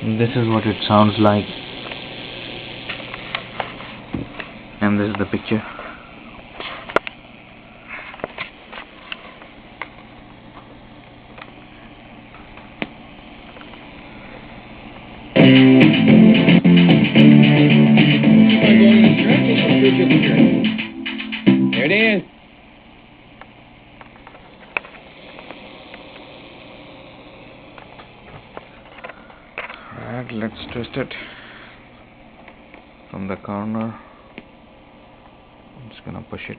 This is what it sounds like, and this is the picture. There it is. Alright, let's twist it from the corner. I'm just gonna push it.